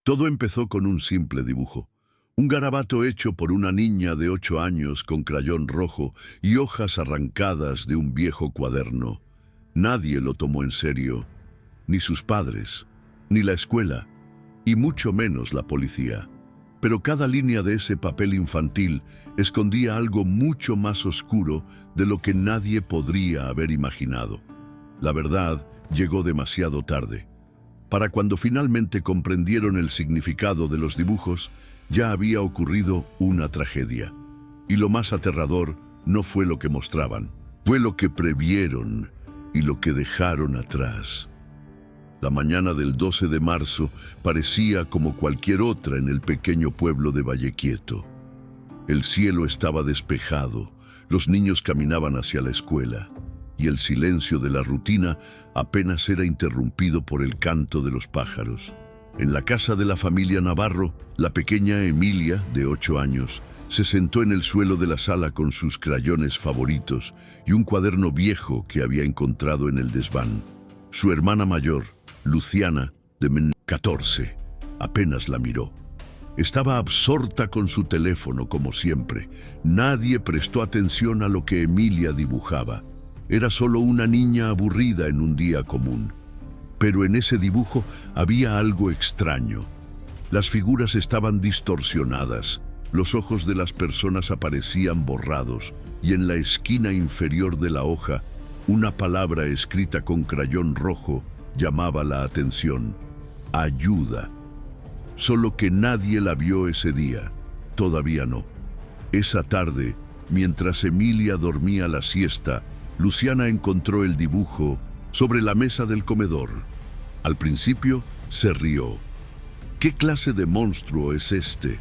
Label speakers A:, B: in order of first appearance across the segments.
A: Todo empezó con un simple dibujo. Un garabato hecho por una niña de 8 años con crayón rojo y hojas arrancadas de un viejo cuaderno. Nadie lo tomó en serio, ni sus padres, ni la escuela, y mucho menos la policía. Pero cada línea de ese papel infantil escondía algo mucho más oscuro de lo que nadie podría haber imaginado. La verdad llegó demasiado tarde. Para cuando finalmente comprendieron el significado de los dibujos, ya había ocurrido una tragedia. Y lo más aterrador no fue lo que mostraban, fue lo que previeron y lo que dejaron atrás. La mañana del 12 de marzo parecía como cualquier otra en el pequeño pueblo de Vallequieto. El cielo estaba despejado, los niños caminaban hacia la escuela, y el silencio de la rutina apenas era interrumpido por el canto de los pájaros. En la casa de la familia Navarro, la pequeña Emilia, de 8 años, se sentó en el suelo de la sala con sus crayones favoritos y un cuaderno viejo que había encontrado en el desván. Su hermana mayor, Luciana, de 14, apenas la miró. Estaba absorta con su teléfono, como siempre. Nadie prestó atención a lo que Emilia dibujaba. Era solo una niña aburrida en un día común. Pero en ese dibujo había algo extraño. Las figuras estaban distorsionadas, los ojos de las personas aparecían borrados, y en la esquina inferior de la hoja, una palabra escrita con crayón rojo llamaba la atención: ayuda. Solo que nadie la vio ese día, todavía no. Esa tarde, mientras Emilia dormía la siesta, Luciana encontró el dibujo sobre la mesa del comedor. Al principio se rió. ¿Qué clase de monstruo es este?,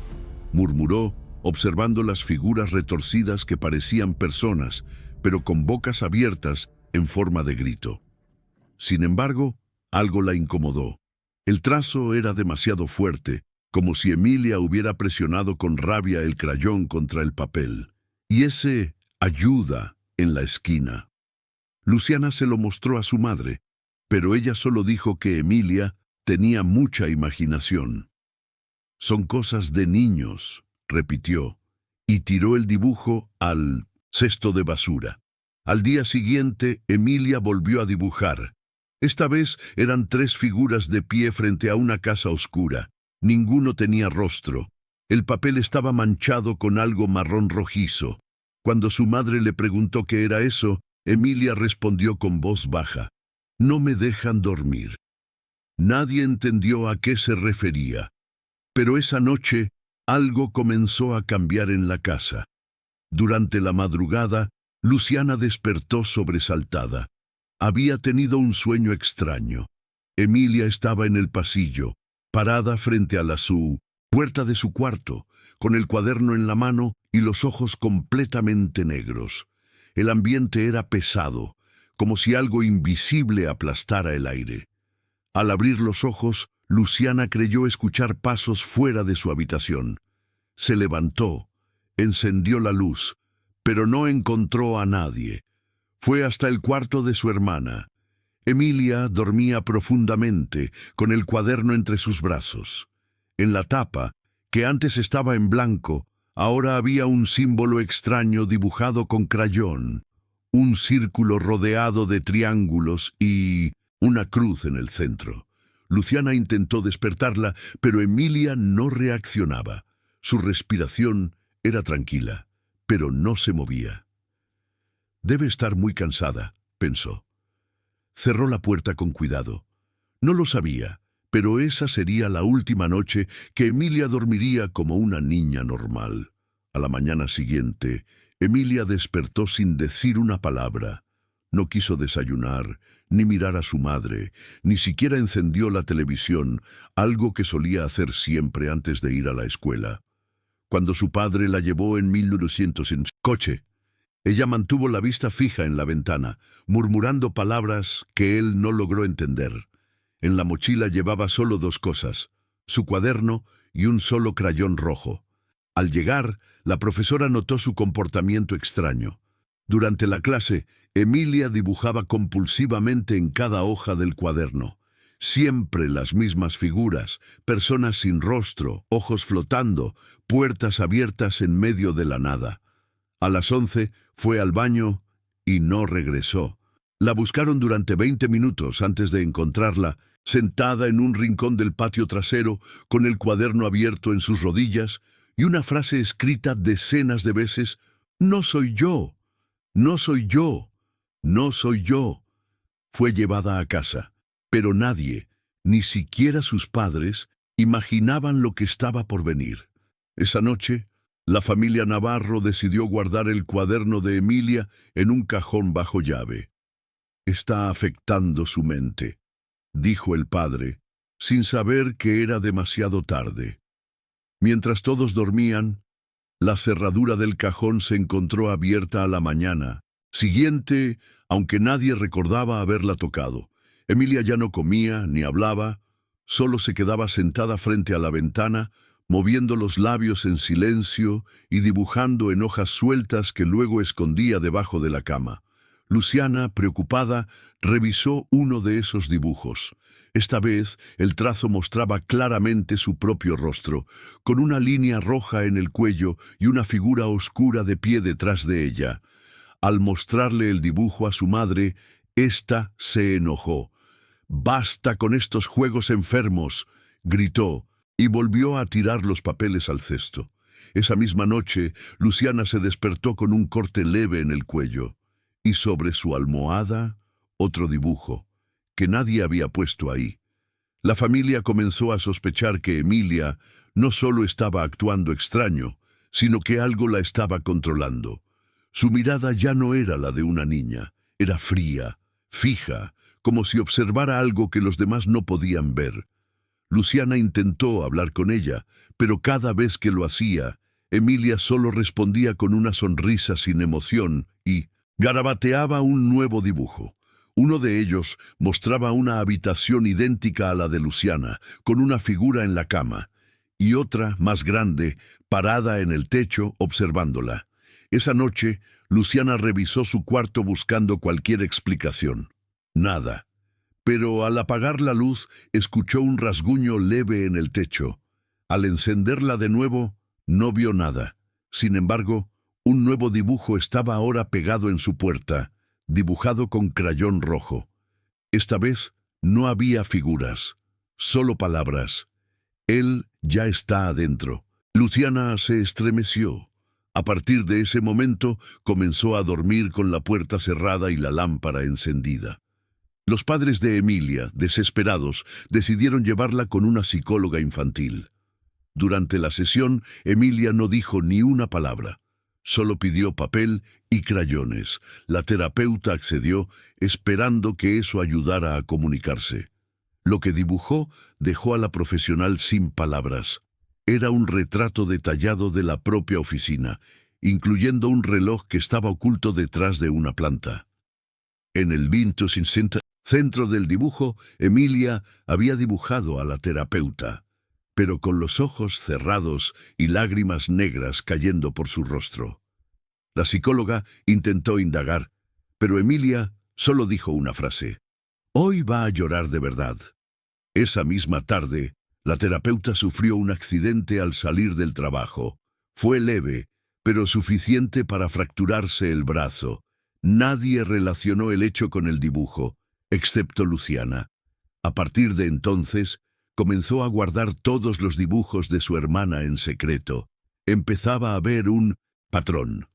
A: murmuró, observando las figuras retorcidas que parecían personas, pero con bocas abiertas en forma de grito. Sin embargo, algo la incomodó. El trazo era demasiado fuerte, como si Emilia hubiera presionado con rabia el crayón contra el papel. Y ese ayuda en la esquina. Luciana se lo mostró a su madre, pero ella solo dijo que Emilia tenía mucha imaginación. Son cosas de niños, repitió, y tiró el dibujo al cesto de basura. Al día siguiente, Emilia volvió a dibujar. Esta vez eran 3 figuras de pie frente a una casa oscura. Ninguno tenía rostro. El papel estaba manchado con algo marrón rojizo. Cuando su madre le preguntó qué era eso, Emilia respondió con voz baja: «No me dejan dormir». Nadie entendió a qué se refería. Pero esa noche, algo comenzó a cambiar en la casa. Durante la madrugada, Luciana despertó sobresaltada. Había tenido un sueño extraño. Emilia estaba en el pasillo, parada frente a la puerta de su cuarto, con el cuaderno en la mano y los ojos completamente negros. El ambiente era pesado, como si algo invisible aplastara el aire. Al abrir los ojos, Luciana creyó escuchar pasos fuera de su habitación. Se levantó, encendió la luz, pero no encontró a nadie. Fue hasta el cuarto de su hermana. Emilia dormía profundamente, con el cuaderno entre sus brazos. En la tapa, que antes estaba en blanco, ahora había un símbolo extraño dibujado con crayón, un círculo rodeado de triángulos y una cruz en el centro. Luciana intentó despertarla, pero Emilia no reaccionaba. Su respiración era tranquila, pero no se movía. «Debe estar muy cansada», pensó. Cerró la puerta con cuidado. No lo sabía, pero esa sería la última noche que Emilia dormiría como una niña normal. A la mañana siguiente, Emilia despertó sin decir una palabra. No quiso desayunar, ni mirar a su madre, ni siquiera encendió la televisión, algo que solía hacer siempre antes de ir a la escuela. Cuando su padre la llevó en 1900 en coche, ella mantuvo la vista fija en la ventana, murmurando palabras que él no logró entender. En la mochila llevaba solo 2 cosas: su cuaderno y un solo crayón rojo. Al llegar, la profesora notó su comportamiento extraño. Durante la clase, Emilia dibujaba compulsivamente en cada hoja del cuaderno. Siempre las mismas figuras, personas sin rostro, ojos flotando, puertas abiertas en medio de la nada. A las 11 fue al baño y no regresó. La buscaron durante 20 minutos antes de encontrarla, sentada en un rincón del patio trasero, con el cuaderno abierto en sus rodillas y una frase escrita decenas de veces: «No soy yo, no soy yo, no soy yo». Fue llevada a casa, pero nadie, ni siquiera sus padres, imaginaban lo que estaba por venir. Esa noche, la familia Navarro decidió guardar el cuaderno de Emilia en un cajón bajo llave. «Está afectando su mente», dijo el padre, sin saber que era demasiado tarde. Mientras todos dormían, la cerradura del cajón se encontró abierta a la mañana siguiente, aunque nadie recordaba haberla tocado. Emilia ya no comía ni hablaba, solo se quedaba sentada frente a la ventana, moviendo los labios en silencio y dibujando en hojas sueltas que luego escondía debajo de la cama. Luciana, preocupada, revisó uno de esos dibujos. Esta vez el trazo mostraba claramente su propio rostro, con una línea roja en el cuello y una figura oscura de pie detrás de ella. Al mostrarle el dibujo a su madre, ésta se enojó. «¡Basta con estos juegos enfermos!», gritó, y volvió a tirar los papeles al cesto. Esa misma noche, Luciana se despertó con un corte leve en el cuello, y sobre su almohada, otro dibujo, que nadie había puesto ahí. La familia comenzó a sospechar que Emilia no solo estaba actuando extraño, sino que algo la estaba controlando. Su mirada ya no era la de una niña, era fría, fija, como si observara algo que los demás no podían ver. Luciana intentó hablar con ella, pero cada vez que lo hacía, Emilia solo respondía con una sonrisa sin emoción y garabateaba un nuevo dibujo. Uno de ellos mostraba una habitación idéntica a la de Luciana, con una figura en la cama, y otra, más grande, parada en el techo, observándola. Esa noche, Luciana revisó su cuarto buscando cualquier explicación. Nada. Pero al apagar la luz, escuchó un rasguño leve en el techo. Al encenderla de nuevo, no vio nada. Sin embargo, un nuevo dibujo estaba ahora pegado en su puerta, dibujado con crayón rojo. Esta vez no había figuras, solo palabras. «Él ya está adentro». Luciana se estremeció. A partir de ese momento, comenzó a dormir con la puerta cerrada y la lámpara encendida. Los padres de Emilia, desesperados, decidieron llevarla con una psicóloga infantil. Durante la sesión, Emilia no dijo ni una palabra. Solo pidió papel y crayones. La terapeuta accedió, esperando que eso ayudara a comunicarse. Lo que dibujó dejó a la profesional sin palabras. Era un retrato detallado de la propia oficina, incluyendo un reloj que estaba oculto detrás de una planta. En el centro del dibujo, Emilia había dibujado a la terapeuta, pero con los ojos cerrados y lágrimas negras cayendo por su rostro. La psicóloga intentó indagar, pero Emilia solo dijo una frase: «Hoy va a llorar de verdad». Esa misma tarde, la terapeuta sufrió un accidente al salir del trabajo. Fue leve, pero suficiente para fracturarse el brazo. Nadie relacionó el hecho con el dibujo, excepto Luciana. A partir de entonces, comenzó a guardar todos los dibujos de su hermana en secreto. Empezaba a ver un patrón,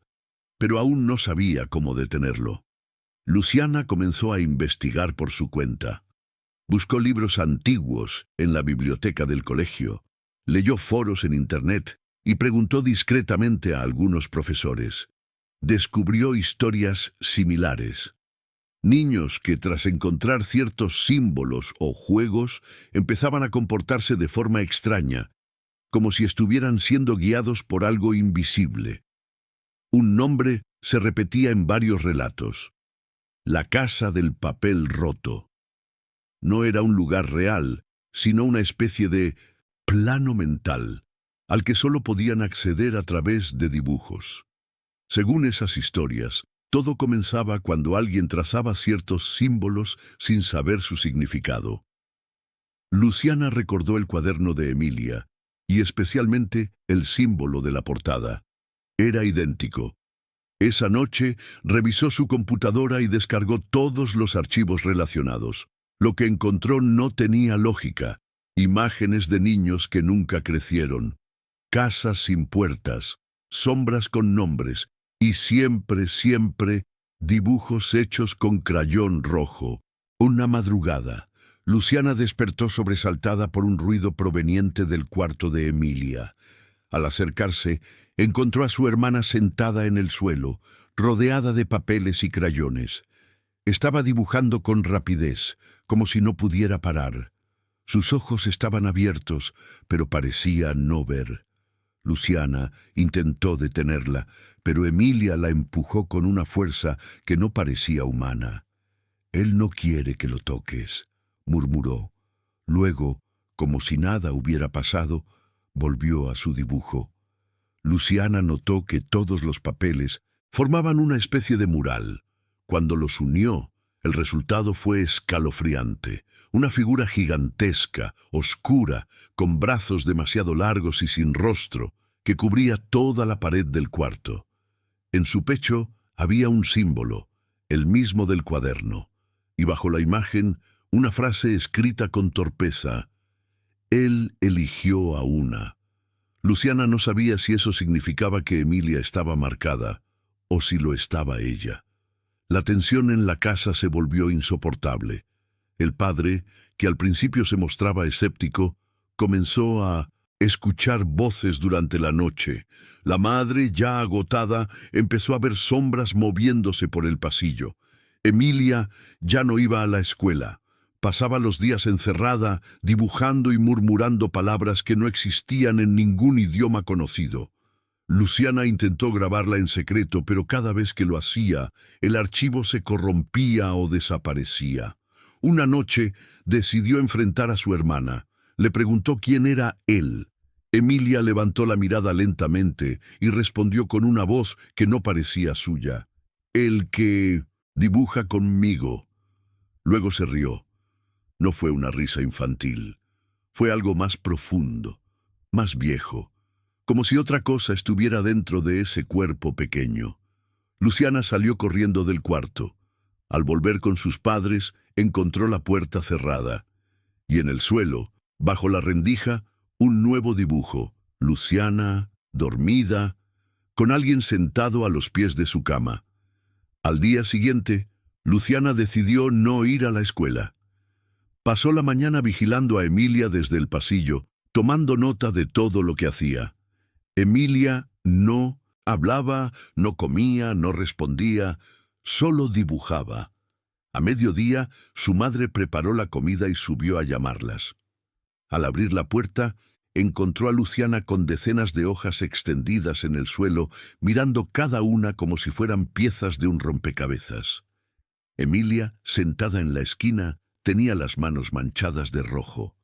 A: pero aún no sabía cómo detenerlo. Luciana comenzó a investigar por su cuenta. Buscó libros antiguos en la biblioteca del colegio, leyó foros en Internet y preguntó discretamente a algunos profesores. Descubrió historias similares. Niños que, tras encontrar ciertos símbolos o juegos, empezaban a comportarse de forma extraña, como si estuvieran siendo guiados por algo invisible. Un nombre se repetía en varios relatos: la casa del papel roto. No era un lugar real, sino una especie de plano mental, al que solo podían acceder a través de dibujos. Según esas historias, todo comenzaba cuando alguien trazaba ciertos símbolos sin saber su significado. Luciana recordó el cuaderno de Emilia, y especialmente el símbolo de la portada. Era idéntico. Esa noche revisó su computadora y descargó todos los archivos relacionados. Lo que encontró no tenía lógica. Imágenes de niños que nunca crecieron, casas sin puertas, sombras con nombres y siempre dibujos hechos con crayón rojo. Una madrugada, Luciana despertó sobresaltada por un ruido proveniente del cuarto de Emilia. Al acercarse, encontró a su hermana sentada en el suelo, rodeada de papeles y crayones. Estaba dibujando con rapidez, como si no pudiera parar. Sus ojos estaban abiertos, pero parecía no ver. Luciana intentó detenerla, pero Emilia la empujó con una fuerza que no parecía humana. «Él no quiere que lo toques», murmuró. Luego, como si nada hubiera pasado, volvió a su dibujo. Luciana notó que todos los papeles formaban una especie de mural. Cuando los unió, el resultado fue escalofriante. Una figura gigantesca, oscura, con brazos demasiado largos y sin rostro, que cubría toda la pared del cuarto. En su pecho había un símbolo, el mismo del cuaderno, y bajo la imagen una frase escrita con torpeza: «Él eligió a una». Luciana no sabía si eso significaba que Emilia estaba marcada, o si lo estaba ella. La tensión en la casa se volvió insoportable. El padre, que al principio se mostraba escéptico, comenzó a escuchar voces durante la noche. La madre, ya agotada, empezó a ver sombras moviéndose por el pasillo. Emilia ya no iba a la escuela. Pasaba los días encerrada, dibujando y murmurando palabras que no existían en ningún idioma conocido. Luciana intentó grabarla en secreto, pero cada vez que lo hacía, el archivo se corrompía o desaparecía. Una noche decidió enfrentar a su hermana. Le preguntó quién era él. Emilia levantó la mirada lentamente y respondió con una voz que no parecía suya: «El que dibuja conmigo». Luego se rió. No fue una risa infantil. Fue algo más profundo, más viejo, como si otra cosa estuviera dentro de ese cuerpo pequeño. Luciana salió corriendo del cuarto. Al volver con sus padres, encontró la puerta cerrada. Y en el suelo, bajo la rendija, un nuevo dibujo: Luciana, dormida, con alguien sentado a los pies de su cama. Al día siguiente, Luciana decidió no ir a la escuela. Pasó la mañana vigilando a Emilia desde el pasillo, tomando nota de todo lo que hacía. Emilia no hablaba, no comía, no respondía, solo dibujaba. A mediodía, su madre preparó la comida y subió a llamarlas. Al abrir la puerta, encontró a Luciana con decenas de hojas extendidas en el suelo, mirando cada una como si fueran piezas de un rompecabezas. Emilia, sentada en la esquina, tenía las manos manchadas de rojo.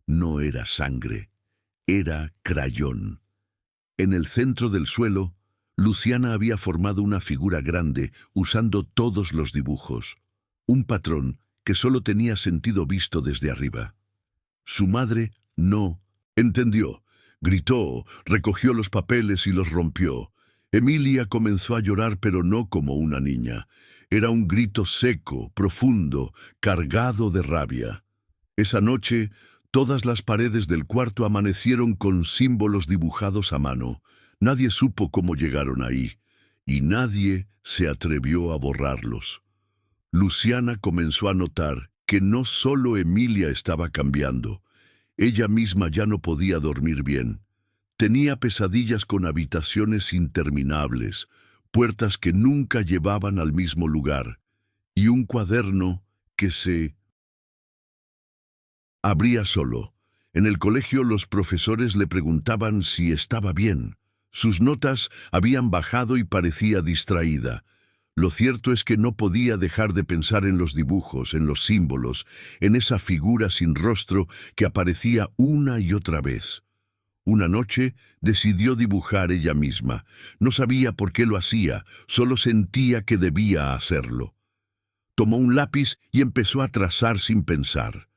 A: No era sangre, era crayón. En el centro del suelo, Luciana había formado una figura grande usando todos los dibujos, un patrón que solo tenía sentido visto desde arriba. Su madre no entendió. Gritó, recogió los papeles y los rompió. Emilia comenzó a llorar, pero no como una niña. Era un grito seco, profundo, cargado de rabia. Esa noche, todas las paredes del cuarto amanecieron con símbolos dibujados a mano. Nadie supo cómo llegaron ahí, y nadie se atrevió a borrarlos. Luciana comenzó a notar que no solo Emilia estaba cambiando. Ella misma ya no podía dormir bien. Tenía pesadillas con habitaciones interminables, puertas que nunca llevaban al mismo lugar, y un cuaderno que se abría solo. En el colegio los profesores le preguntaban si estaba bien. Sus notas habían bajado y parecía distraída. Lo cierto es que no podía dejar de pensar en los dibujos, en los símbolos, en esa figura sin rostro que aparecía una y otra vez. Una noche decidió dibujar ella misma. No sabía por qué lo hacía, solo sentía que debía hacerlo. Tomó un lápiz y empezó a trazar sin pensar.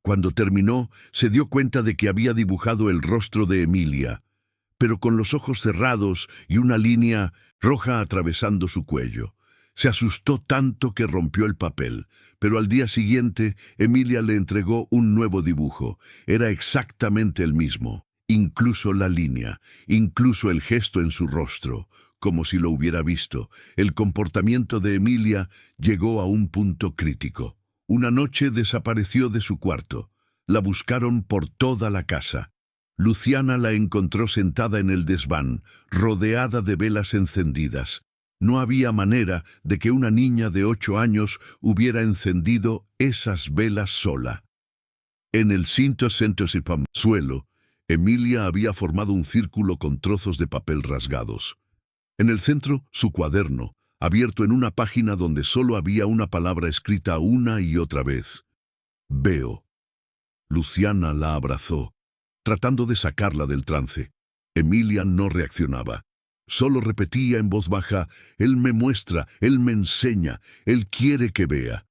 A: Cuando terminó, se dio cuenta de que había dibujado el rostro de Emilia, pero con los ojos cerrados y una línea roja atravesando su cuello. Se asustó tanto que rompió el papel, pero al día siguiente Emilia le entregó un nuevo dibujo. Era exactamente el mismo, incluso la línea, incluso el gesto en su rostro, como si lo hubiera visto. El comportamiento de Emilia llegó a un punto crítico. Una noche desapareció de su cuarto. La buscaron por toda la casa. Luciana la encontró sentada en el desván, rodeada de velas encendidas. No había manera de que una niña de 8 años hubiera encendido esas velas sola. En el suelo, Emilia había formado un círculo con trozos de papel rasgados. En el centro, su cuaderno, abierto en una página donde solo había una palabra escrita una y otra vez. Veo. Luciana la abrazó, tratando de sacarla del trance. Emilia no reaccionaba. Solo repetía en voz baja, él me muestra, él me enseña, él quiere que vea.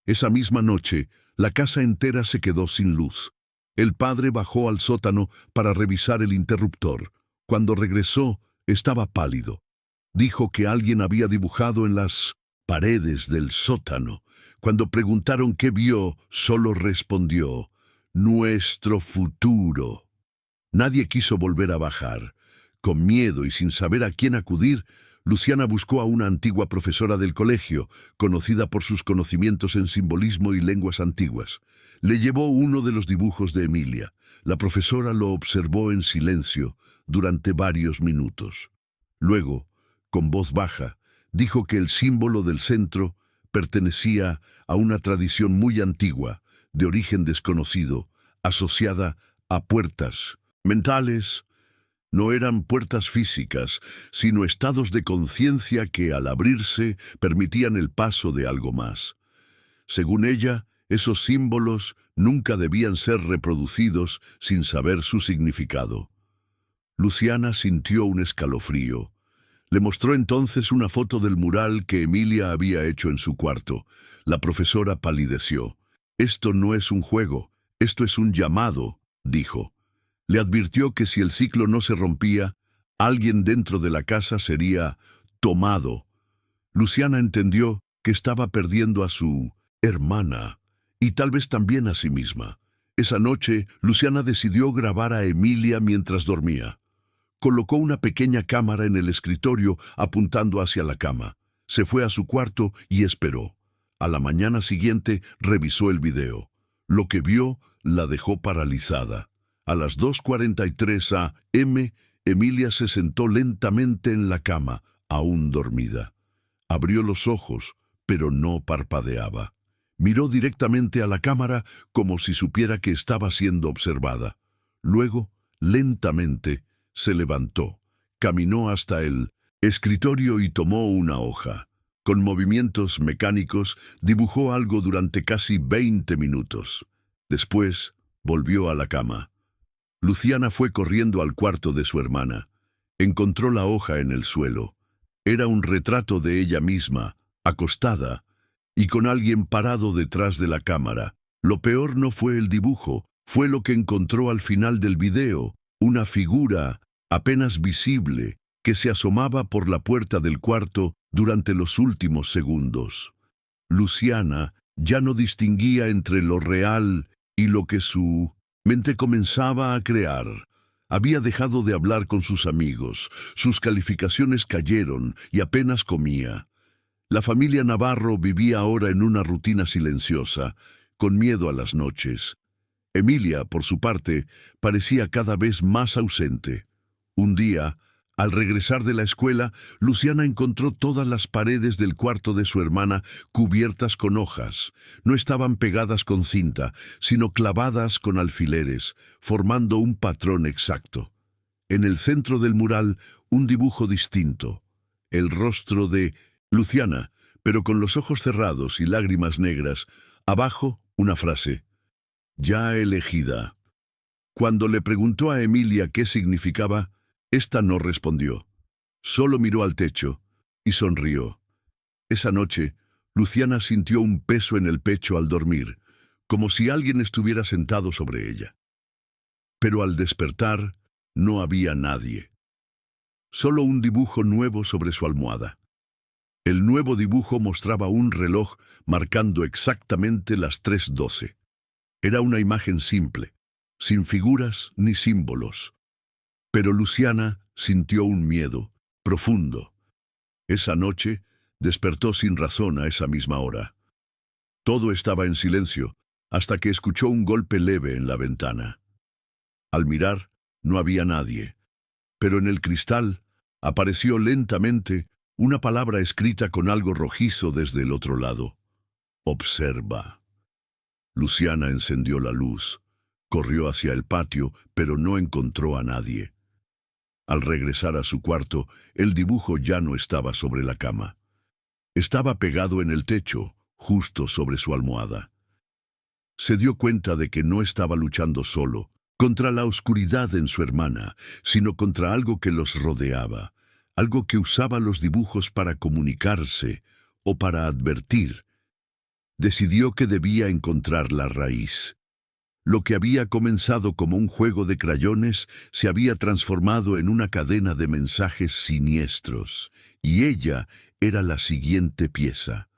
A: Esa misma noche, la casa entera se quedó sin luz. El padre bajó al sótano para revisar el interruptor. Cuando regresó, estaba pálido. Dijo que alguien había dibujado en las paredes del sótano. Cuando preguntaron qué vio, solo respondió, nuestro futuro. Nadie quiso volver a bajar. Con miedo y sin saber a quién acudir, Luciana buscó a una antigua profesora del colegio, conocida por sus conocimientos en simbolismo y lenguas antiguas. Le llevó uno de los dibujos de Emilia. La profesora lo observó en silencio durante varios minutos. Luego, con voz baja, dijo que el símbolo del centro pertenecía a una tradición muy antigua, de origen desconocido, asociada a puertas mentales. No eran puertas físicas, sino estados de conciencia que, al abrirse, permitían el paso de algo más. Según ella, esos símbolos nunca debían ser reproducidos sin saber su significado. Luciana sintió un escalofrío. Le mostró entonces una foto del mural que Emilia había hecho en su cuarto. La profesora palideció. Esto no es un juego, esto es un llamado, dijo. Le advirtió que si el ciclo no se rompía, alguien dentro de la casa sería tomado. Luciana entendió que estaba perdiendo a su hermana y tal vez también a sí misma. Esa noche, Luciana decidió grabar a Emilia mientras dormía. Colocó una pequeña cámara en el escritorio apuntando hacia la cama. Se fue a su cuarto y esperó. A la mañana siguiente revisó el video. Lo que vio la dejó paralizada. A las 2:43 a.m., Emilia se sentó lentamente en la cama, aún dormida. Abrió los ojos, pero no parpadeaba. Miró directamente a la cámara como si supiera que estaba siendo observada. Luego, lentamente, se levantó, caminó hasta el escritorio y tomó una hoja. Con movimientos mecánicos, dibujó algo durante casi 20 minutos. Después, volvió a la cama. Luciana fue corriendo al cuarto de su hermana. Encontró la hoja en el suelo. Era un retrato de ella misma, acostada, y con alguien parado detrás de la cámara. Lo peor no fue el dibujo, fue lo que encontró al final del video, una figura apenas visible que se asomaba por la puerta del cuarto durante los últimos segundos. Luciana ya no distinguía entre lo real y lo que su mente comenzaba a crear. Había dejado de hablar con sus amigos, sus calificaciones cayeron y apenas comía. La familia Navarro vivía ahora en una rutina silenciosa, con miedo a las noches. Emilia, por su parte, parecía cada vez más ausente. Un día, al regresar de la escuela, Luciana encontró todas las paredes del cuarto de su hermana cubiertas con hojas. No estaban pegadas con cinta, sino clavadas con alfileres, formando un patrón exacto. En el centro del mural, un dibujo distinto. El rostro de Luciana, pero con los ojos cerrados y lágrimas negras. Abajo, una frase. Ya elegida. Cuando le preguntó a Emilia qué significaba, ésta no respondió. Solo miró al techo y sonrió. Esa noche, Luciana sintió un peso en el pecho al dormir, como si alguien estuviera sentado sobre ella. Pero al despertar, no había nadie. Solo un dibujo nuevo sobre su almohada. El nuevo dibujo mostraba un reloj marcando exactamente las 3:12. Era una imagen simple, sin figuras ni símbolos. Pero Luciana sintió un miedo profundo. Esa noche despertó sin razón a esa misma hora. Todo estaba en silencio hasta que escuchó un golpe leve en la ventana. Al mirar, no había nadie, pero en el cristal apareció lentamente una palabra escrita con algo rojizo desde el otro lado. Observa. Luciana encendió la luz, corrió hacia el patio, pero no encontró a nadie. Al regresar a su cuarto, el dibujo ya no estaba sobre la cama. Estaba pegado en el techo, justo sobre su almohada. Se dio cuenta de que no estaba luchando solo, contra la oscuridad en su hermana, sino contra algo que los rodeaba, algo que usaba los dibujos para comunicarse o para advertir. Decidió que debía encontrar la raíz. Lo que había comenzado como un juego de crayones se había transformado en una cadena de mensajes siniestros, y ella era la siguiente pieza.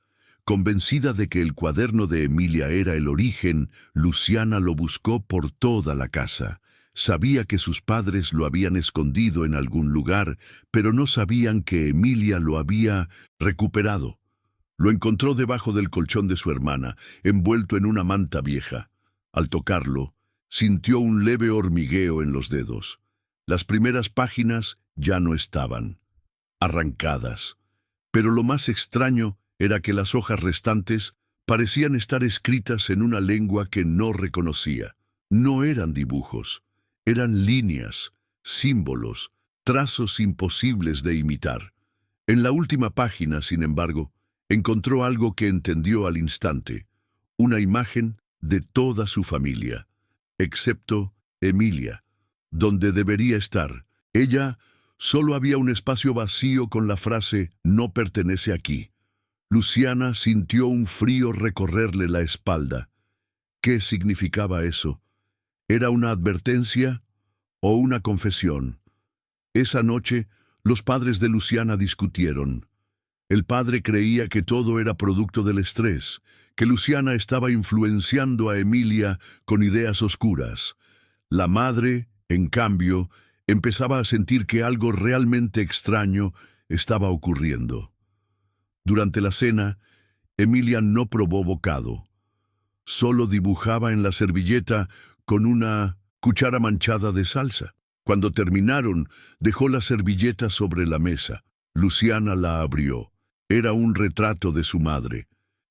A: Convencida de que el cuaderno de Emilia era el origen, Luciana lo buscó por toda la casa. Sabía que sus padres lo habían escondido en algún lugar, pero no sabían que Emilia lo había recuperado. Lo encontró debajo del colchón de su hermana, envuelto en una manta vieja. Al tocarlo, sintió un leve hormigueo en los dedos. Las primeras páginas ya no estaban, arrancadas. Pero lo más extraño era que las hojas restantes parecían estar escritas en una lengua que no reconocía. No eran dibujos, eran líneas, símbolos, trazos imposibles de imitar. En la última página, sin embargo, encontró algo que entendió al instante, una imagen de toda su familia, excepto Emilia, donde debería estar. Ella solo había un espacio vacío con la frase «no pertenece aquí». Luciana sintió un frío recorrerle la espalda. ¿Qué significaba eso? ¿Era una advertencia o una confesión? Esa noche, los padres de Luciana discutieron. El padre creía que todo era producto del estrés, que Luciana estaba influenciando a Emilia con ideas oscuras. La madre, en cambio, empezaba a sentir que algo realmente extraño estaba ocurriendo. Durante la cena, Emilia no probó bocado. Solo dibujaba en la servilleta con una cuchara manchada de salsa. Cuando terminaron, dejó la servilleta sobre la mesa. Luciana la abrió. Era un retrato de su madre,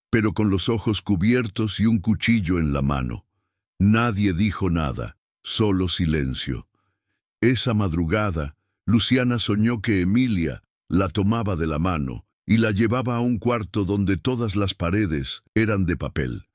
A: pero con los ojos cubiertos y un cuchillo en la mano. Nadie dijo nada, solo silencio. Esa madrugada, Luciana soñó que Emilia la tomaba de la mano y la llevaba a un cuarto donde todas las paredes eran de papel.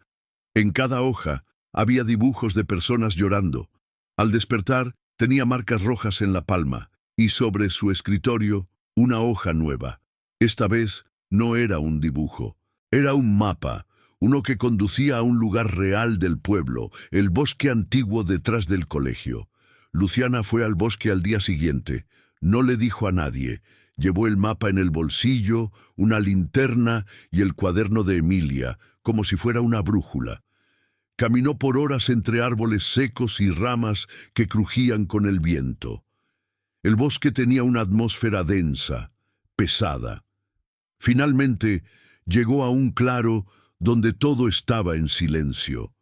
A: En cada hoja había dibujos de personas llorando. Al despertar, tenía marcas rojas en la palma y sobre su escritorio una hoja nueva. Esta vez no era un dibujo, era un mapa, uno que conducía a un lugar real del pueblo, el bosque antiguo detrás del colegio. Luciana fue al bosque al día siguiente. No le dijo a nadie. Llevó el mapa en el bolsillo, una linterna y el cuaderno de Emilia, como si fuera una brújula. Caminó por horas entre árboles secos y ramas que crujían con el viento. El bosque tenía una atmósfera densa, pesada. Finalmente, llegó a un claro donde todo estaba en silencio.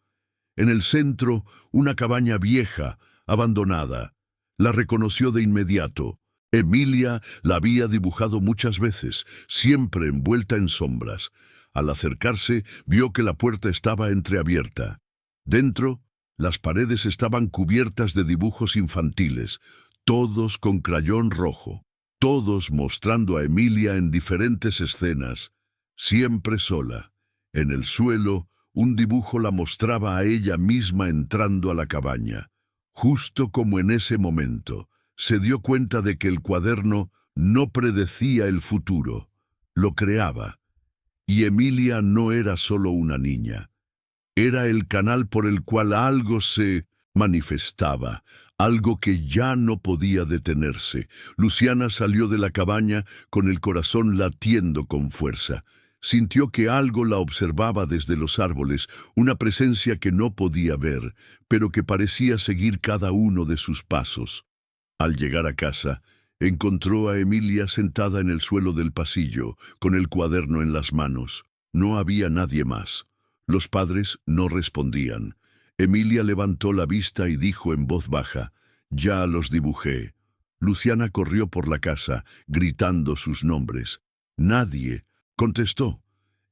A: En el centro, una cabaña vieja, abandonada. La reconoció de inmediato. Emilia la había dibujado muchas veces, siempre envuelta en sombras. Al acercarse, vio que la puerta estaba entreabierta. Dentro, las paredes estaban cubiertas de dibujos infantiles, todos con crayón rojo, todos mostrando a Emilia en diferentes escenas, siempre sola. En el suelo, un dibujo la mostraba a ella misma entrando a la cabaña. Justo como en ese momento, se dio cuenta de que el cuaderno no predecía el futuro, lo creaba. Y Emilia no era solo una niña. Era el canal por el cual algo se manifestaba, algo que ya no podía detenerse. Luciana salió de la cabaña con el corazón latiendo con fuerza. Sintió que algo la observaba desde los árboles, una presencia que no podía ver, pero que parecía seguir cada uno de sus pasos. Al llegar a casa, encontró a Emilia sentada en el suelo del pasillo, con el cuaderno en las manos. No había nadie más. Los padres no respondían. Emilia levantó la vista y dijo en voz baja: «Ya los dibujé». Luciana corrió por la casa, gritando sus nombres. «Nadie», contestó.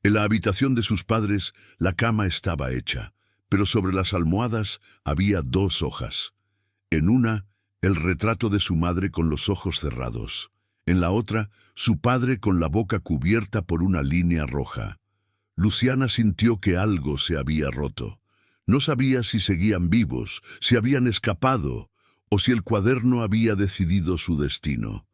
A: En la habitación de sus padres, la cama estaba hecha, pero sobre las almohadas había 2 hojas. En una, el retrato de su madre con los ojos cerrados. En la otra, su padre con la boca cubierta por una línea roja. Luciana sintió que algo se había roto. No sabía si seguían vivos, si habían escapado, o si el cuaderno había decidido su destino.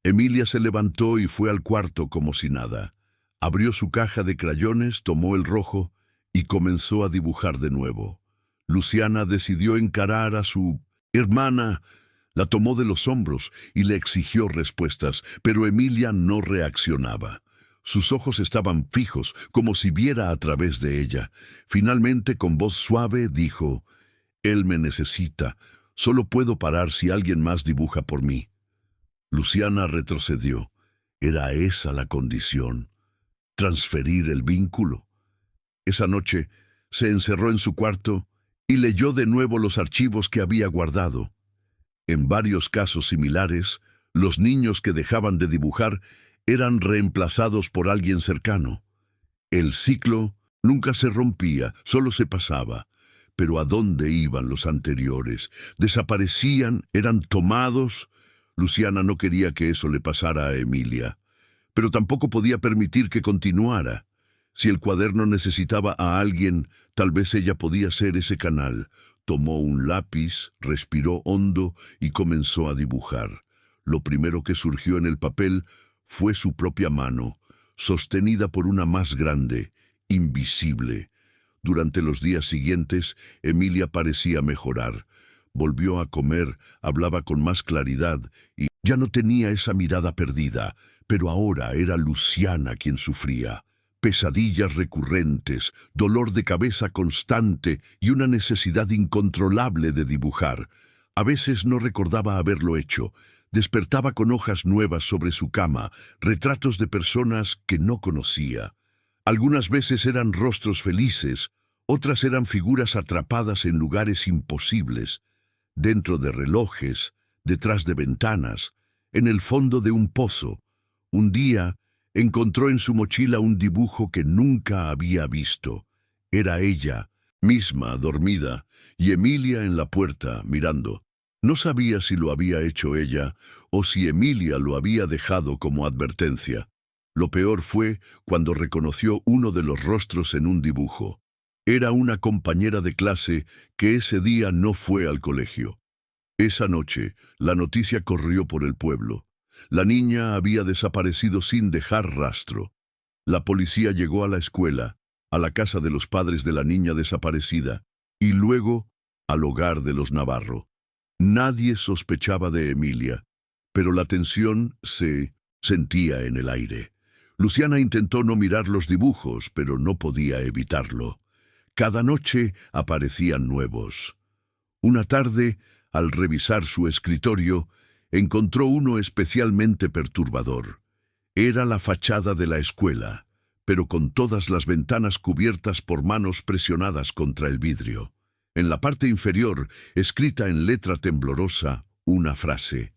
A: Emilia se levantó y fue al cuarto como si nada. Abrió su caja de crayones, tomó el rojo y comenzó a dibujar de nuevo. Luciana decidió encarar a su hermana. La tomó de los hombros y le exigió respuestas, pero Emilia no reaccionaba. Sus ojos estaban fijos, como si viera a través de ella. Finalmente, con voz suave, dijo: «Él me necesita. Solo puedo parar si alguien más dibuja por mí». Luciana retrocedió. Era esa la condición: transferir el vínculo. Esa noche se encerró en su cuarto y leyó de nuevo los archivos que había guardado. En varios casos similares, los niños que dejaban de dibujar eran reemplazados por alguien cercano. El ciclo nunca se rompía, solo se pasaba. Pero ¿a dónde iban los anteriores? ¿Desaparecían? ¿Eran tomados? Luciana no quería que eso le pasara a Emilia, pero tampoco podía permitir que continuara. Si el cuaderno necesitaba a alguien, tal vez ella podía ser ese canal. Tomó un lápiz, respiró hondo y comenzó a dibujar. Lo primero que surgió en el papel fue su propia mano, sostenida por una más grande, invisible. Durante los días siguientes, Emilia parecía mejorar. Volvió a comer, hablaba con más claridad y ya no tenía esa mirada perdida, pero ahora era Luciana quien sufría. Pesadillas recurrentes, dolor de cabeza constante y una necesidad incontrolable de dibujar. A veces no recordaba haberlo hecho. Despertaba con hojas nuevas sobre su cama, retratos de personas que no conocía. Algunas veces eran rostros felices, otras eran figuras atrapadas en lugares imposibles, dentro de relojes, detrás de ventanas, en el fondo de un pozo. Un día encontró en su mochila un dibujo que nunca había visto. Era ella misma dormida y Emilia en la puerta mirando. No sabía si lo había hecho ella o si Emilia lo había dejado como advertencia. Lo peor fue cuando reconoció uno de los rostros en un dibujo. Era una compañera de clase que ese día no fue al colegio. Esa noche, la noticia corrió por el pueblo. La niña había desaparecido sin dejar rastro. La policía llegó a la escuela, a la casa de los padres de la niña desaparecida y luego al hogar de los Navarro. Nadie sospechaba de Emilia, pero la tensión se sentía en el aire. Luciana intentó no mirar los dibujos, pero no podía evitarlo. Cada noche aparecían nuevos. Una tarde, al revisar su escritorio, encontró uno especialmente perturbador. Era la fachada de la escuela, pero con todas las ventanas cubiertas por manos presionadas contra el vidrio. En la parte inferior, escrita en letra temblorosa, una frase: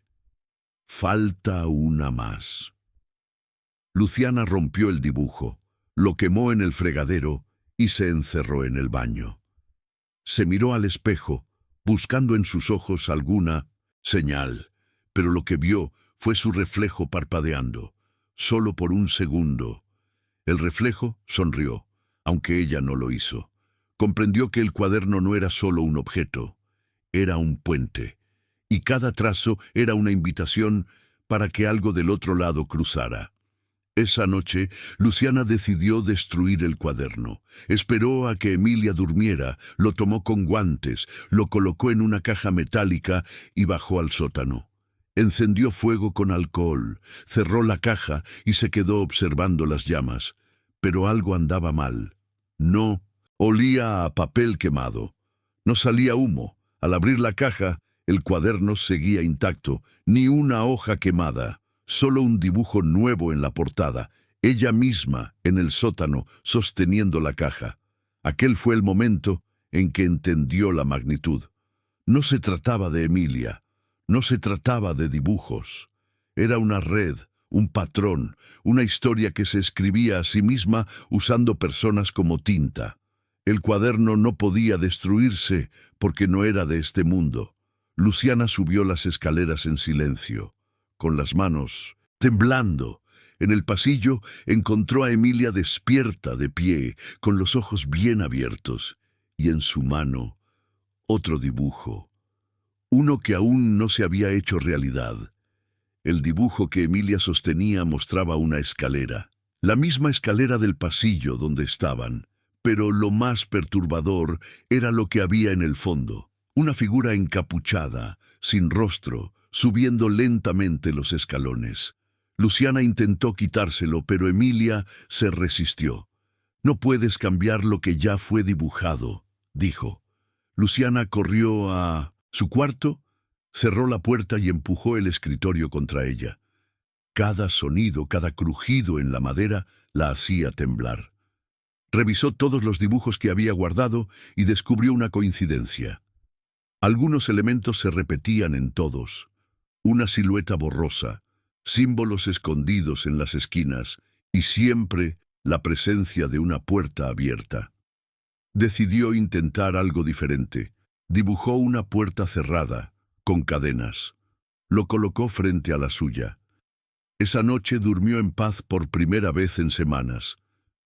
A: «Falta una más». Luciana rompió el dibujo, lo quemó en el fregadero y se encerró en el baño. Se miró al espejo, buscando en sus ojos alguna señal, pero lo que vio fue su reflejo parpadeando, solo por un segundo. El reflejo sonrió, aunque ella no lo hizo. Comprendió que el cuaderno no era solo un objeto, era un puente, y cada trazo era una invitación para que algo del otro lado cruzara. Esa noche, Luciana decidió destruir el cuaderno. Esperó a que Emilia durmiera, lo tomó con guantes, lo colocó en una caja metálica y bajó al sótano. Encendió fuego con alcohol, cerró la caja y se quedó observando las llamas. Pero algo andaba mal. No, olía a papel quemado. No salía humo. Al abrir la caja, el cuaderno seguía intacto, ni una hoja quemada. Solo un dibujo nuevo en la portada, ella misma en el sótano sosteniendo la caja. Aquel fue el momento en que entendió la magnitud. No se trataba de Emilia, no se trataba de dibujos. Era una red, un patrón, una historia que se escribía a sí misma usando personas como tinta. El cuaderno no podía destruirse porque no era de este mundo. Luciana subió las escaleras en silencio. Con las manos temblando. En el pasillo encontró a Emilia despierta de pie, con los ojos bien abiertos, y en su mano otro dibujo, uno que aún no se había hecho realidad. El dibujo que Emilia sostenía mostraba una escalera, la misma escalera del pasillo donde estaban, pero lo más perturbador era lo que había en el fondo, una figura encapuchada, sin rostro, subiendo lentamente los escalones. Luciana intentó quitárselo, pero Emilia se resistió. «No puedes cambiar lo que ya fue dibujado», dijo. Luciana corrió a su cuarto, cerró la puerta y empujó el escritorio contra ella. Cada sonido, cada crujido en la madera la hacía temblar. Revisó todos los dibujos que había guardado y descubrió una coincidencia. Algunos elementos se repetían en todos. Una silueta borrosa, símbolos escondidos en las esquinas y siempre la presencia de una puerta abierta. Decidió intentar algo diferente. Dibujó una puerta cerrada, con cadenas. Lo colocó frente a la suya. Esa noche durmió en paz por primera vez en semanas.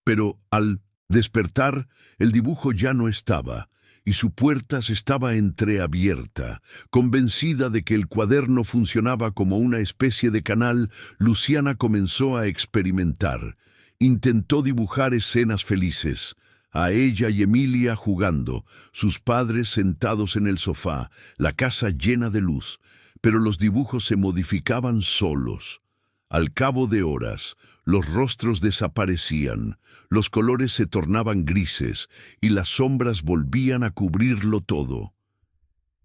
A: Pero al despertar, el dibujo ya no estaba, y su puerta estaba entreabierta. Convencida de que el cuaderno funcionaba como una especie de canal, Luciana comenzó a experimentar. Intentó dibujar escenas felices, a ella y Emilia jugando, sus padres sentados en el sofá, la casa llena de luz, pero los dibujos se modificaban solos. Al cabo de horas, los rostros desaparecían, los colores se tornaban grises y las sombras volvían a cubrirlo todo.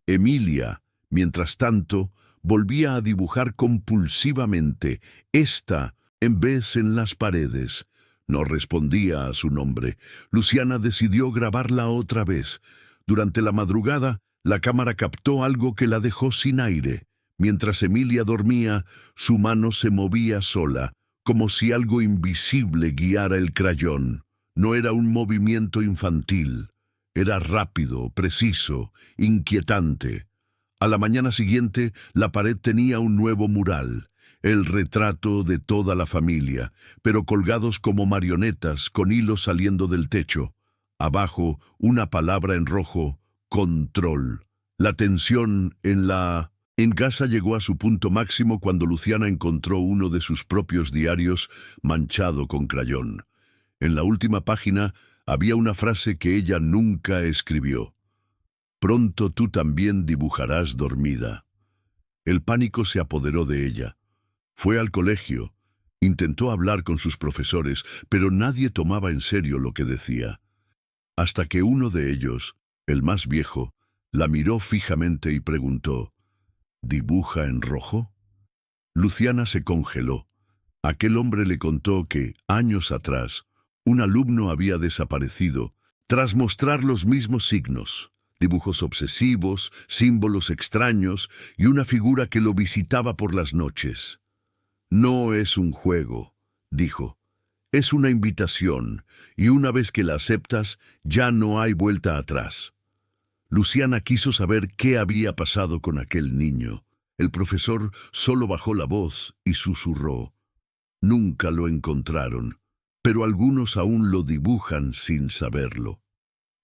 A: Emilia, mientras tanto, volvía a dibujar compulsivamente, esta en vez en las paredes. No respondía a su nombre. Luciana decidió grabarla otra vez. Durante la madrugada, la cámara captó algo que la dejó sin aire. Mientras Emilia dormía, su mano se movía sola, como si algo invisible guiara el crayón. No era un movimiento infantil. Era rápido, preciso, inquietante. A la mañana siguiente, la pared tenía un nuevo mural, el retrato de toda la familia, pero colgados como marionetas con hilos saliendo del techo. Abajo, una palabra en rojo: control. La tensión en casa llegó a su punto máximo cuando Luciana encontró uno de sus propios diarios manchado con crayón. En la última página había una frase que ella nunca escribió: «Pronto tú también dibujarás dormida». El pánico se apoderó de ella. Fue al colegio, intentó hablar con sus profesores, pero nadie tomaba en serio lo que decía. Hasta que uno de ellos, el más viejo, la miró fijamente y preguntó: «¿Dibuja en rojo?». Luciana se congeló. Aquel hombre le contó que, años atrás, un alumno había desaparecido tras mostrar los mismos signos, dibujos obsesivos, símbolos extraños y una figura que lo visitaba por las noches. «No es un juego», dijo. «Es una invitación, y una vez que la aceptas, ya no hay vuelta atrás». Luciana quiso saber qué había pasado con aquel niño. El profesor solo bajó la voz y susurró: «Nunca lo encontraron, pero algunos aún lo dibujan sin saberlo».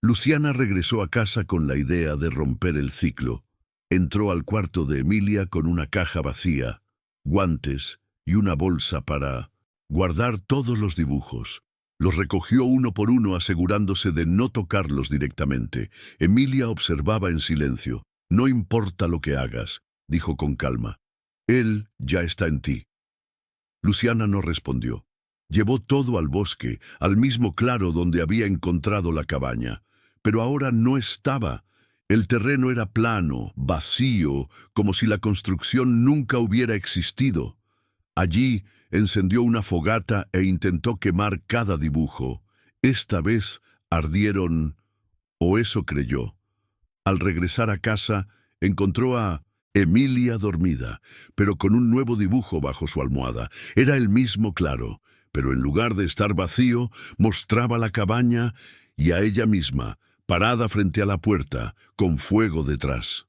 A: Luciana regresó a casa con la idea de romper el ciclo. Entró al cuarto de Emilia con una caja vacía, guantes y una bolsa para guardar todos los dibujos. Los recogió uno por uno asegurándose de no tocarlos directamente. Emilia observaba en silencio. «No importa lo que hagas», dijo con calma. «Él ya está en ti». Luciana no respondió. Llevó todo al bosque, al mismo claro donde había encontrado la cabaña. Pero ahora no estaba. El terreno era plano, vacío, como si la construcción nunca hubiera existido. Allí encendió una fogata e intentó quemar cada dibujo. Esta vez ardieron, o eso creyó. Al regresar a casa, encontró a Emilia dormida, pero con un nuevo dibujo bajo su almohada. Era el mismo claro, pero en lugar de estar vacío, mostraba la cabaña y a ella misma, parada frente a la puerta, con fuego detrás.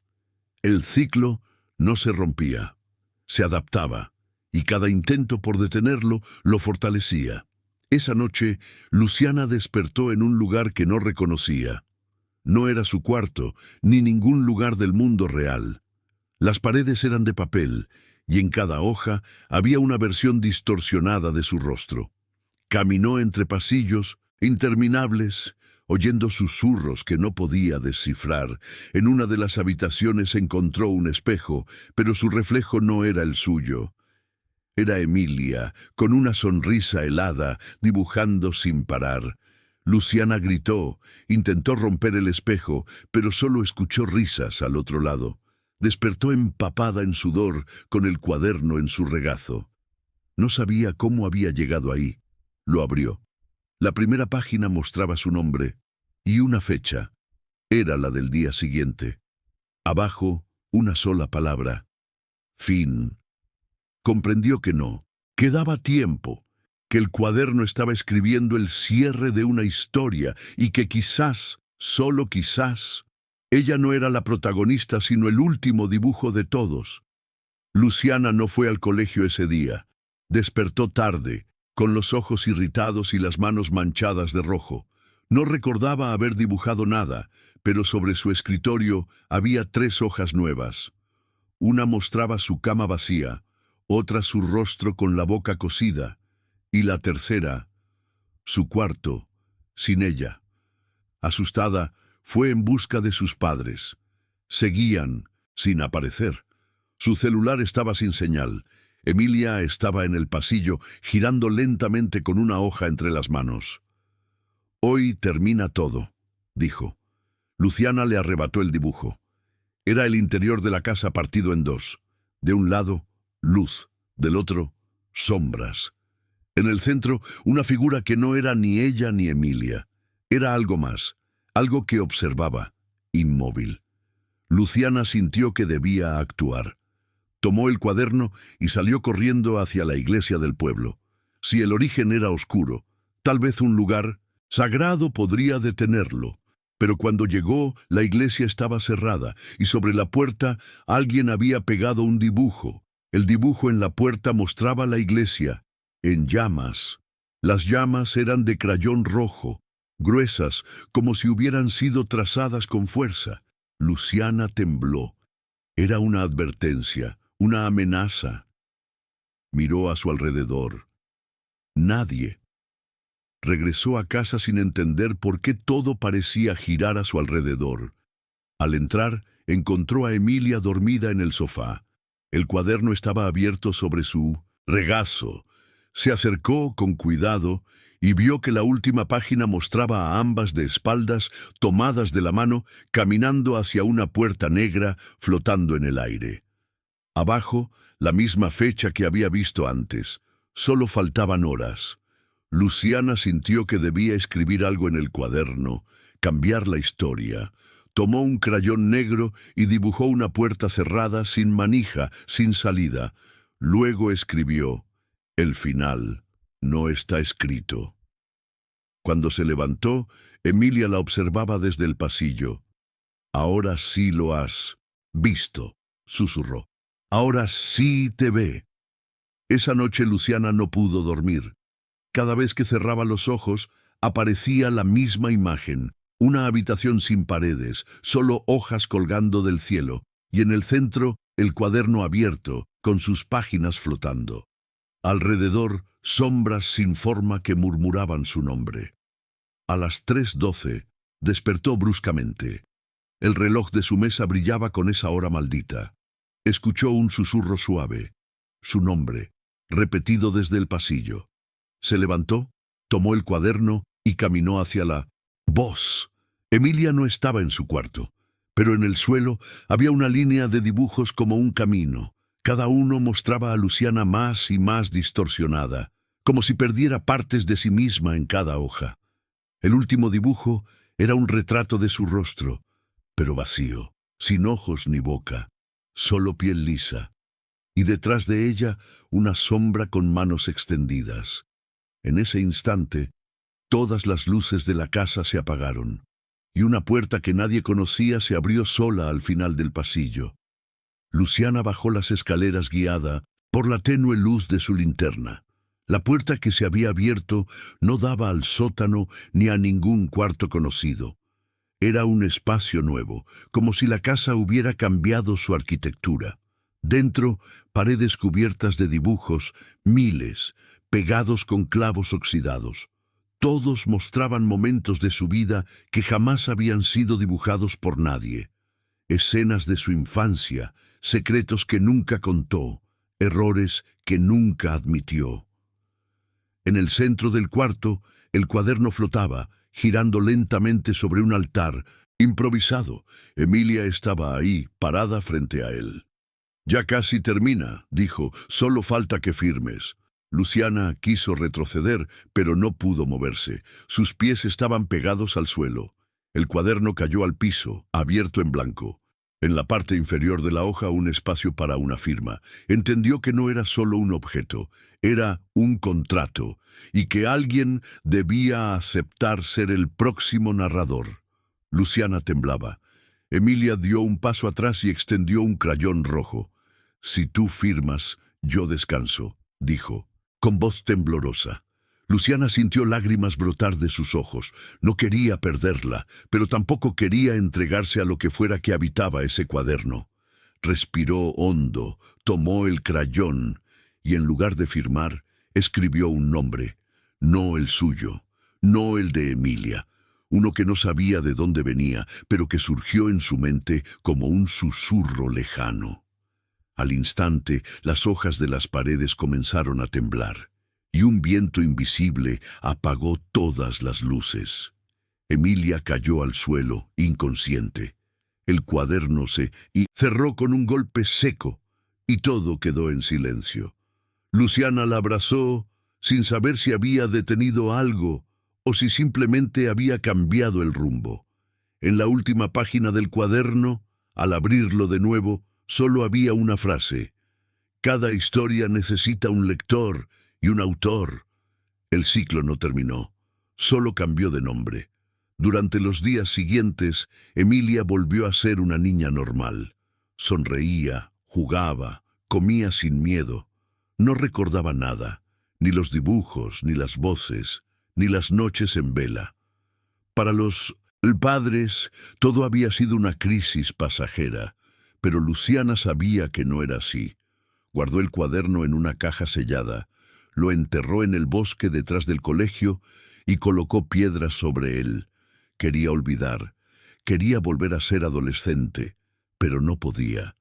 A: El ciclo no se rompía, se adaptaba, y cada intento por detenerlo lo fortalecía. Esa noche, Luciana despertó en un lugar que no reconocía. No era su cuarto, ni ningún lugar del mundo real. Las paredes eran de papel, y en cada hoja había una versión distorsionada de su rostro. Caminó entre pasillos interminables, oyendo susurros que no podía descifrar. En una de las habitaciones encontró un espejo, pero su reflejo no era el suyo. Era Emilia, con una sonrisa helada, dibujando sin parar. Luciana gritó, intentó romper el espejo, pero solo escuchó risas al otro lado. Despertó empapada en sudor, con el cuaderno en su regazo. No sabía cómo había llegado ahí. Lo abrió. La primera página mostraba su nombre y una fecha. Era la del día siguiente. Abajo, una sola palabra. Fin. Comprendió que no. Quedaba tiempo, que el cuaderno estaba escribiendo el cierre de una historia y que quizás, solo quizás, ella no era la protagonista sino el último dibujo de todos. Luciana no fue al colegio ese día. Despertó tarde, con los ojos irritados y las manos manchadas de rojo. No recordaba haber dibujado nada, pero sobre su escritorio había 3 hojas nuevas. Una mostraba su cama vacía, otra su rostro con la boca cosida, y la tercera, su cuarto, sin ella. Asustada, fue en busca de sus padres. Seguían, sin aparecer. Su celular estaba sin señal. Emilia estaba en el pasillo, girando lentamente con una hoja entre las manos. «Hoy termina todo», dijo. Luciana le arrebató el dibujo. Era el interior de la casa partido en 2. De un lado, luz, del otro, sombras. En el centro, una figura que no era ni ella ni Emilia. Era algo más, algo que observaba, inmóvil. Luciana sintió que debía actuar. Tomó el cuaderno y salió corriendo hacia la iglesia del pueblo. Si el origen era oscuro, tal vez un lugar sagrado podría detenerlo. Pero cuando llegó, la iglesia estaba cerrada y sobre la puerta alguien había pegado un dibujo. El dibujo en la puerta mostraba la iglesia, en llamas. Las llamas eran de crayón rojo, gruesas, como si hubieran sido trazadas con fuerza. Luciana tembló. Era una advertencia, una amenaza. Miró a su alrededor. Nadie. Regresó a casa sin entender por qué todo parecía girar a su alrededor. Al entrar, encontró a Emilia dormida en el sofá. El cuaderno estaba abierto sobre su regazo. Se acercó con cuidado y vio que la última página mostraba a ambas de espaldas, tomadas de la mano, caminando hacia una puerta negra flotando en el aire. Abajo, la misma fecha que había visto antes. Solo faltaban horas. Luciana sintió que debía escribir algo en el cuaderno, cambiar la historia. Tomó un crayón negro y dibujó una puerta cerrada, sin manija, sin salida. Luego escribió: «El final no está escrito». Cuando se levantó, Emilia la observaba desde el pasillo. «Ahora sí lo has visto», susurró. «Ahora sí te ve». Esa noche Luciana no pudo dormir. Cada vez que cerraba los ojos, aparecía la misma imagen. Una habitación sin paredes, solo hojas colgando del cielo, y en el centro el cuaderno abierto, con sus páginas flotando. Alrededor, sombras sin forma que murmuraban su nombre. A las 3:12, despertó bruscamente. El reloj de su mesa brillaba con esa hora maldita. Escuchó un susurro suave. Su nombre, repetido desde el pasillo. Se levantó, tomó el cuaderno y caminó hacia la voz. Emilia no estaba en su cuarto, pero en el suelo había una línea de dibujos como un camino. Cada uno mostraba a Luciana más y más distorsionada, como si perdiera partes de sí misma en cada hoja. El último dibujo era un retrato de su rostro, pero vacío, sin ojos ni boca, solo piel lisa, y detrás de ella una sombra con manos extendidas. En ese instante, todas las luces de la casa se apagaron, y una puerta que nadie conocía se abrió sola al final del pasillo. Luciana bajó las escaleras guiada por la tenue luz de su linterna. La puerta que se había abierto no daba al sótano ni a ningún cuarto conocido. Era un espacio nuevo, como si la casa hubiera cambiado su arquitectura. Dentro, paredes cubiertas de dibujos, miles, pegados con clavos oxidados. Todos mostraban momentos de su vida que jamás habían sido dibujados por nadie. Escenas de su infancia, secretos que nunca contó, errores que nunca admitió. En el centro del cuarto, el cuaderno flotaba, girando lentamente sobre un altar, improvisado. Emilia estaba ahí, parada frente a él. «Ya casi termina», dijo, «solo falta que firmes». Luciana quiso retroceder, pero no pudo moverse. Sus pies estaban pegados al suelo. El cuaderno cayó al piso, abierto en blanco. En la parte inferior de la hoja un espacio para una firma. Entendió que no era solo un objeto, era un contrato, y que alguien debía aceptar ser el próximo narrador. Luciana temblaba. Emilia dio un paso atrás y extendió un crayón rojo. «Si tú firmas, yo descanso», dijo, con voz temblorosa. Luciana sintió lágrimas brotar de sus ojos. No quería perderla, pero tampoco quería entregarse a lo que fuera que habitaba ese cuaderno. Respiró hondo, tomó el crayón y en lugar de firmar, escribió un nombre. No el suyo, no el de Emilia. Uno que no sabía de dónde venía, pero que surgió en su mente como un susurro lejano. Al instante, las hojas de las paredes comenzaron a temblar, y un viento invisible apagó todas las luces. Emilia cayó al suelo, inconsciente. El cuaderno se cerró con un golpe seco, y todo quedó en silencio. Luciana la abrazó, sin saber si había detenido algo, o si simplemente había cambiado el rumbo. En la última página del cuaderno, al abrirlo de nuevo, solo había una frase: «Cada historia necesita un lector y un autor». El ciclo no terminó, solo cambió de nombre. Durante los días siguientes, Emilia volvió a ser una niña normal. Sonreía, jugaba, comía sin miedo. No recordaba nada, ni los dibujos, ni las voces, ni las noches en vela. Para los padres, todo había sido una crisis pasajera. Pero Luciana sabía que no era así. Guardó el cuaderno en una caja sellada, lo enterró en el bosque detrás del colegio y colocó piedras sobre él. Quería olvidar, quería volver a ser adolescente, pero no podía.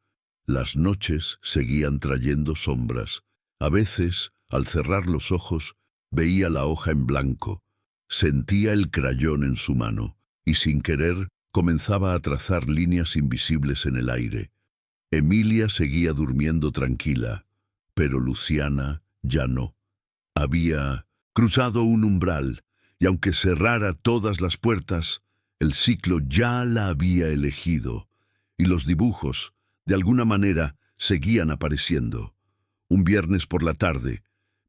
A: Las noches seguían trayendo sombras. A veces, al cerrar los ojos, veía la hoja en blanco, sentía el crayón en su mano y sin querer comenzaba a trazar líneas invisibles en el aire. Emilia seguía durmiendo tranquila, pero Luciana ya no. Había cruzado un umbral, y aunque cerrara todas las puertas, el ciclo ya la había elegido, y los dibujos, de alguna manera, seguían apareciendo. Un viernes por la tarde,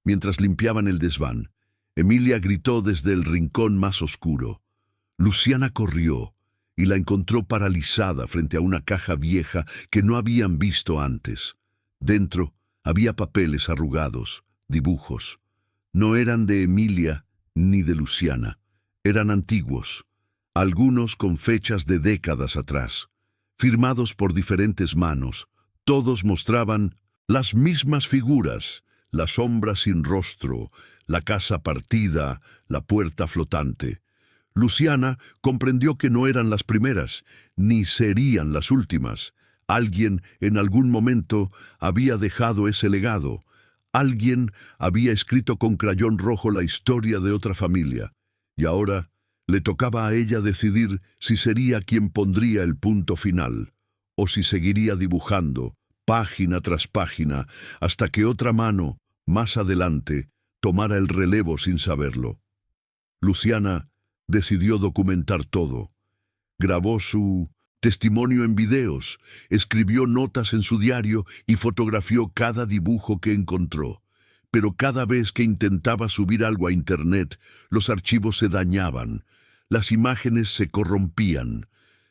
A: mientras limpiaban el desván, Emilia gritó desde el rincón más oscuro. Luciana corrió y la encontró paralizada frente a una caja vieja que no habían visto antes. Dentro había papeles arrugados, dibujos. No eran de Emilia ni de Luciana. Eran antiguos, algunos con fechas de décadas atrás, firmados por diferentes manos. Todos mostraban las mismas figuras, la sombra sin rostro, la casa partida, la puerta flotante. Luciana comprendió que no eran las primeras, ni serían las últimas. Alguien, en algún momento, había dejado ese legado. Alguien había escrito con crayón rojo la historia de otra familia. Y ahora le tocaba a ella decidir si sería quien pondría el punto final, o si seguiría dibujando, página tras página, hasta que otra mano, más adelante, tomara el relevo sin saberlo. Luciana decidió documentar todo. Grabó su testimonio en videos, escribió notas en su diario y fotografió cada dibujo que encontró. Pero cada vez que intentaba subir algo a internet, los archivos se dañaban, las imágenes se corrompían,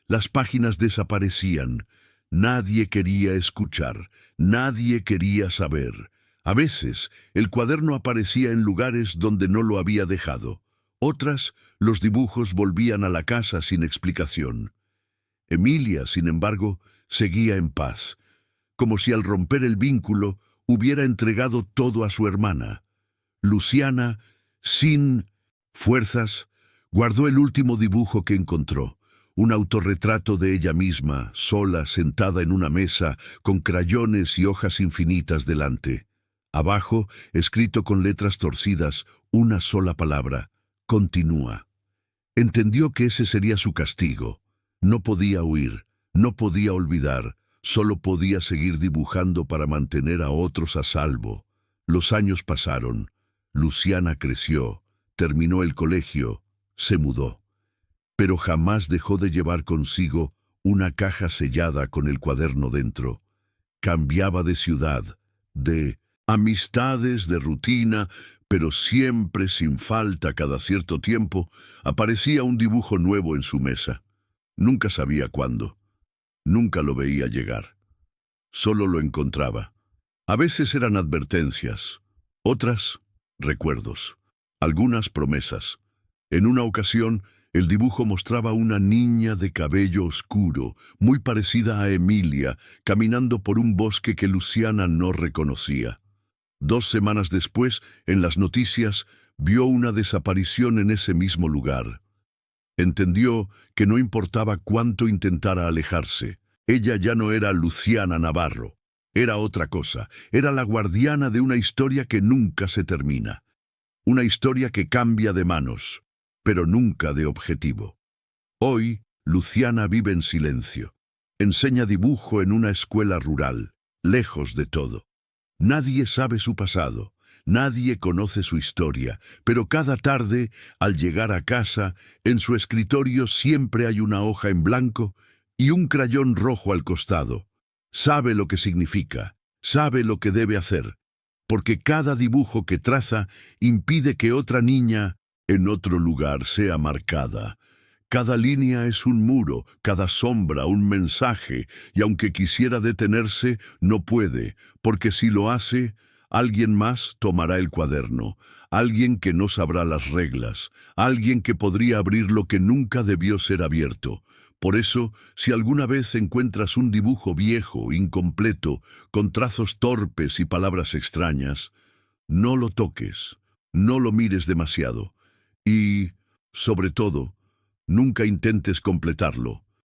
A: las páginas desaparecían. Nadie quería escuchar, nadie quería saber. A veces, el cuaderno aparecía en lugares donde no lo había dejado. Otras, los dibujos volvían a la casa sin explicación. Emilia, sin embargo, seguía en paz, como si al romper el vínculo hubiera entregado todo a su hermana. Luciana, sin fuerzas, guardó el último dibujo que encontró, un autorretrato de ella misma, sola, sentada en una mesa, con crayones y hojas infinitas delante. Abajo, escrito con letras torcidas, una sola palabra: continúa. Entendió que ese sería su castigo. No podía huir, no podía olvidar, solo podía seguir dibujando para mantener a otros a salvo. Los años pasaron. Luciana creció, terminó el colegio, se mudó. Pero jamás dejó de llevar consigo una caja sellada con el cuaderno dentro. Cambiaba de ciudad, de amistades, de rutina, pero siempre, sin falta, cada cierto tiempo, aparecía un dibujo nuevo en su mesa. Nunca sabía cuándo. Nunca lo veía llegar. Solo lo encontraba. A veces eran advertencias, otras, recuerdos, algunas promesas. En una ocasión, el dibujo mostraba una niña de cabello oscuro, muy parecida a Emilia, caminando por un bosque que Luciana no reconocía. 2 semanas después, en las noticias, vio una desaparición en ese mismo lugar. Entendió que no importaba cuánto intentara alejarse. Ella ya no era Luciana Navarro. Era otra cosa. Era la guardiana de una historia que nunca se termina. Una historia que cambia de manos, pero nunca de objetivo. Hoy, Luciana vive en silencio. Enseña dibujo en una escuela rural, lejos de todo. Nadie sabe su pasado, nadie conoce su historia, pero cada tarde, al llegar a casa, en su escritorio siempre hay una hoja en blanco y un crayón rojo al costado. Sabe lo que significa, sabe lo que debe hacer, porque cada dibujo que traza impide que otra niña en otro lugar sea marcada. Cada línea es un muro, cada sombra un mensaje, y aunque quisiera detenerse, no puede, porque si lo hace, alguien más tomará el cuaderno, alguien que no sabrá las reglas, alguien que podría abrir lo que nunca debió ser abierto. Por eso, si alguna vez encuentras un dibujo viejo, incompleto, con trazos torpes y palabras extrañas, no lo toques, no lo mires demasiado, y, sobre todo, nunca intentes completarlo.